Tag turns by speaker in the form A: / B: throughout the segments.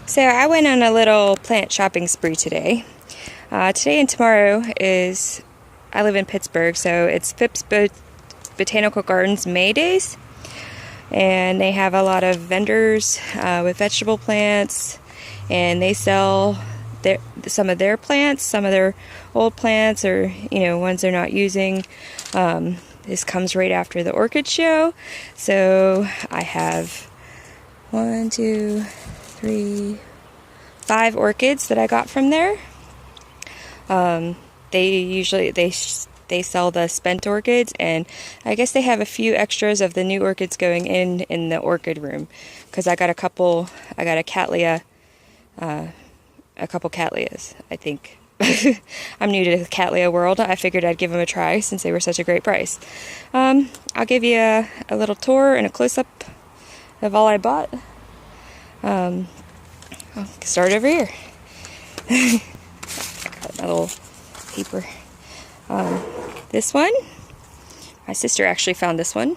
A: So I went on a little plant shopping spree today. Today and tomorrow is, I live in Pittsburgh, so it's Phipps Botanical Gardens May Days. And they have a lot of vendors with vegetable plants, and they sell some of their plants, some of their old plants, or ones they're not using. This comes right after the orchid show, so I have 1, 2, 3, 5 orchids that I got from there. They sell the spent orchids, and I guess they have a few extras of the new orchids going in the orchid room, because I got a couple cattleya, a couple cattleyas, I think. I'm new to the cattleya world. I figured I'd give them a try since they were such a great price. I'll give you a little tour and a close-up of all I bought. I'll start over here. Got my little paper. This one, my sister actually found this one.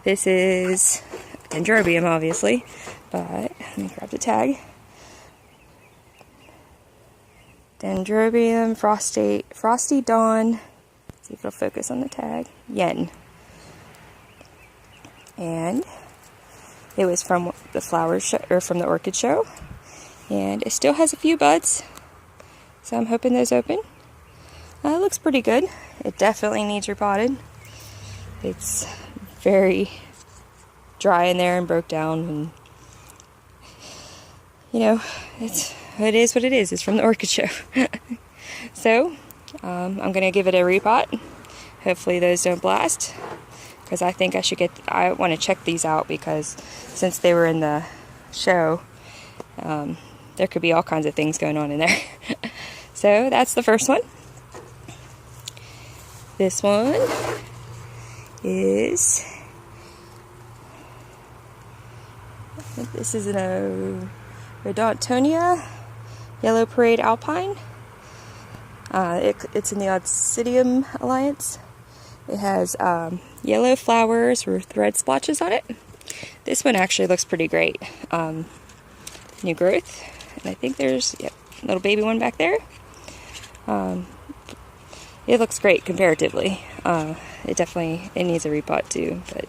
A: This is Terbium, obviously, but let me grab the tag. Terbium Frosty Dawn. Let's see if it'll focus on the tag. Yen. And it was from the flower show, or from the orchid show, and it still has a few buds, so I'm hoping those open. It looks pretty good. It definitely needs repotted. It's very dry in there and broke down, and it is what it is. It's from the orchid show. So I'm gonna give it a repot. Hopefully those don't blast, because I think I want to check these out, because since they were in the show, there could be all kinds of things going on in there. So that's the first one. This one is, I think this is an Odontonia Yellow Parade Alpine. It's in the Oncidium Alliance. It has yellow flowers with red splotches on it. This one actually looks pretty great. New growth. And I think there's a little baby one back there. It looks great comparatively. It needs a repot too, but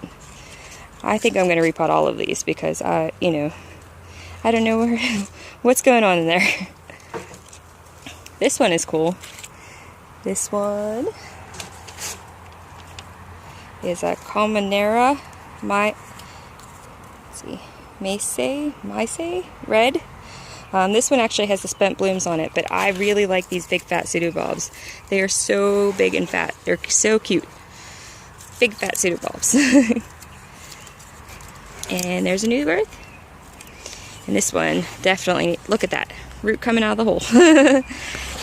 A: I think I'm going to repot all of these, because I don't know what's going on in there. This one is cool. This one is a Colmenera Mace red. This one actually has the spent blooms on it, but I really like these big fat pseudobulbs. They are so big and fat. They're so cute. Big fat pseudobulbs. And there's a new growth. And this one definitely, look at that root coming out of the hole.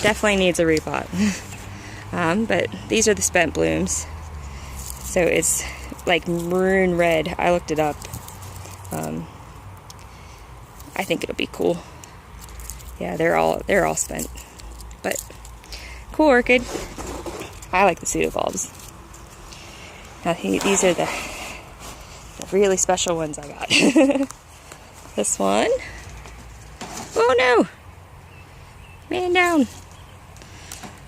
A: Definitely needs a repot. But these are the spent blooms. So it's like maroon red. I looked it up. I think it'll be cool. Yeah, they're all spent, but cool orchid. I like the pseudobulbs. Now these are the really special ones I got. This one. Oh no! Man down.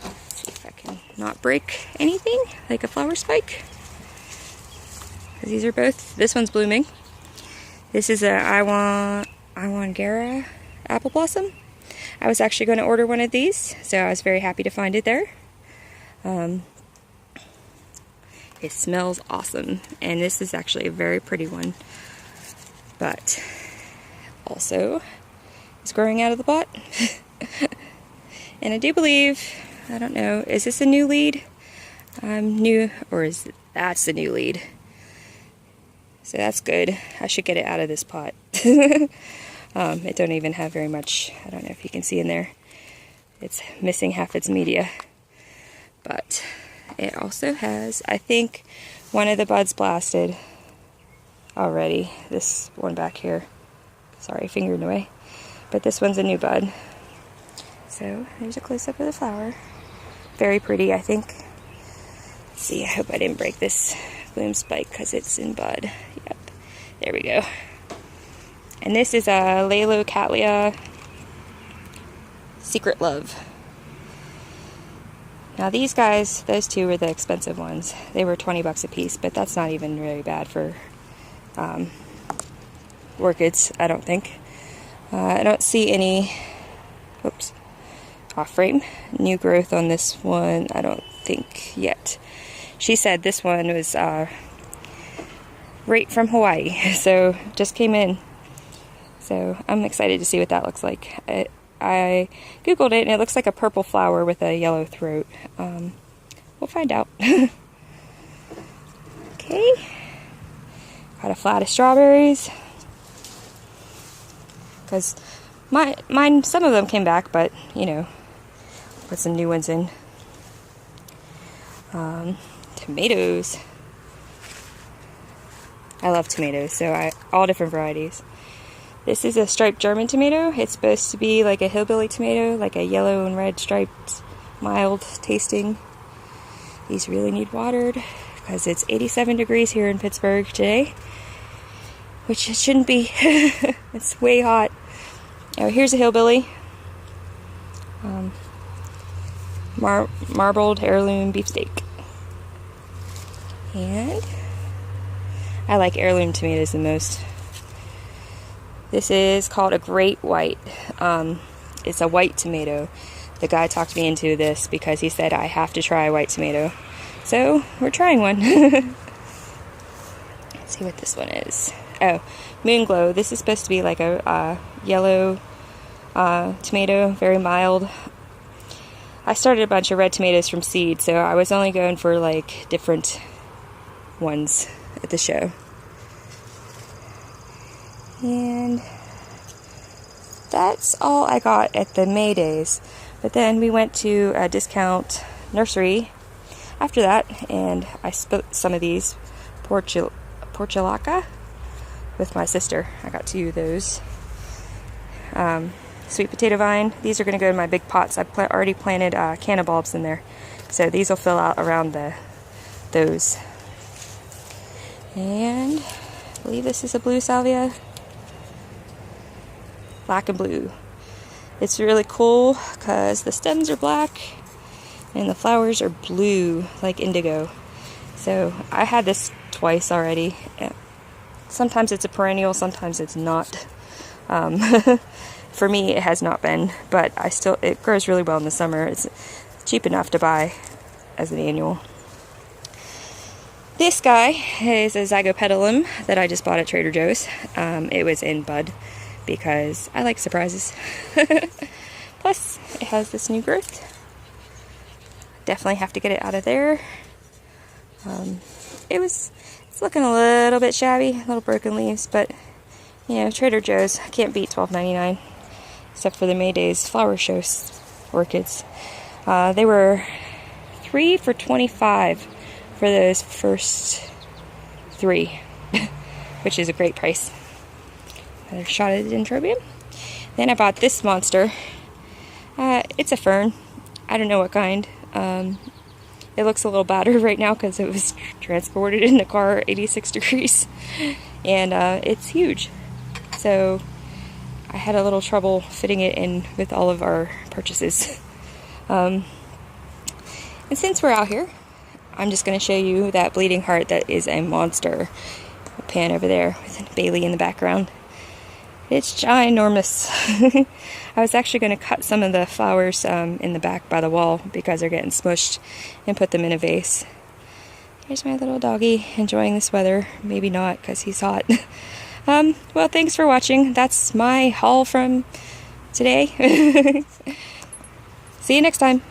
A: Let's see if I can not break anything like a flower spike. Because these are both. This one's blooming. This is a Iwangara apple blossom. I was actually going to order one of these, so I was very happy to find it there. It smells awesome, and this is actually a very pretty one, but also it's growing out of the pot. And I do believe, I don't know, is this a new lead? New, or that's the new lead? So that's good. I should get it out of this pot. It don't even have very much. I don't know if you can see in there. It's missing half its media. But it also has, I think, one of the buds blasted already. This one back here. Sorry, fingered away. But this one's a new bud. So there's a close-up of the flower. Very pretty, I think. Let's see, I hope I didn't break this bloom spike because it's in bud. Yep. There we go. And this is a Lalocatlia Secret Love. Now these guys, those two were the expensive ones. They were 20 bucks a piece, but that's not even really bad for orchids, I don't think. I don't see any, oops, off frame, new growth on this one, I don't think yet. She said this one was right from Hawaii, so just came in. So I'm excited to see what that looks like. I googled it and it looks like a purple flower with a yellow throat. We'll find out. Okay, got a flat of strawberries. Because mine, some of them came back, but you know, put some new ones in. Tomatoes. I love tomatoes, so all different varieties. This is a striped German tomato. It's supposed to be like a hillbilly tomato, like a yellow and red striped, mild tasting. These really need watered because it's 87 degrees here in Pittsburgh today, which it shouldn't be. It's way hot. Oh, here's a hillbilly. Marbled heirloom beefsteak. And I like heirloom tomatoes the most. This is called a great white. It's a white tomato. The guy talked me into this because he said I have to try a white tomato. So we're trying one. Let's see what this one is. Oh, Moon Glow. This is supposed to be like a yellow tomato, very mild. I started a bunch of red tomatoes from seed, so I was only going for like different ones at the show. And that's all I got at the May days. But then we went to a discount nursery after that, and I split some of these portulaca with my sister. I got 2 of those. Sweet potato vine. These are going to go in my big pots. I've already planted canna bulbs in there, so these will fill out around those. And I believe this is a blue salvia. Black and blue. It's really cool because the stems are black and the flowers are blue, like indigo. So I had this twice already. Sometimes it's a perennial, sometimes it's not. For me, it has not been, but it grows really well in the summer. It's cheap enough to buy as an annual. This guy is a Zygopetalum that I just bought at Trader Joe's. It was in bud because I like surprises. Plus, it has this new growth. Definitely have to get it out of there. It's looking a little bit shabby, little broken leaves, but you know, Trader Joe's can't beat $12.99, except for the May Days flower show orchids. They were 3 for $25 for those first 3, which is a great price. Another shot of the Terbium. Then I bought this monster. It's a fern. I don't know what kind. It looks a little battered right now because it was transported in the car at 86 degrees. And it's huge. So I had a little trouble fitting it in with all of our purchases. And since we're out here, I'm just going to show you that bleeding heart that is a monster. A pan over there with Bailey in the background. It's ginormous. I was actually going to cut some of the flowers in the back by the wall because they're getting smushed and put them in a vase. Here's my little doggy enjoying this weather. Maybe not because he's hot. Well, thanks for watching. That's my haul from today. See you next time.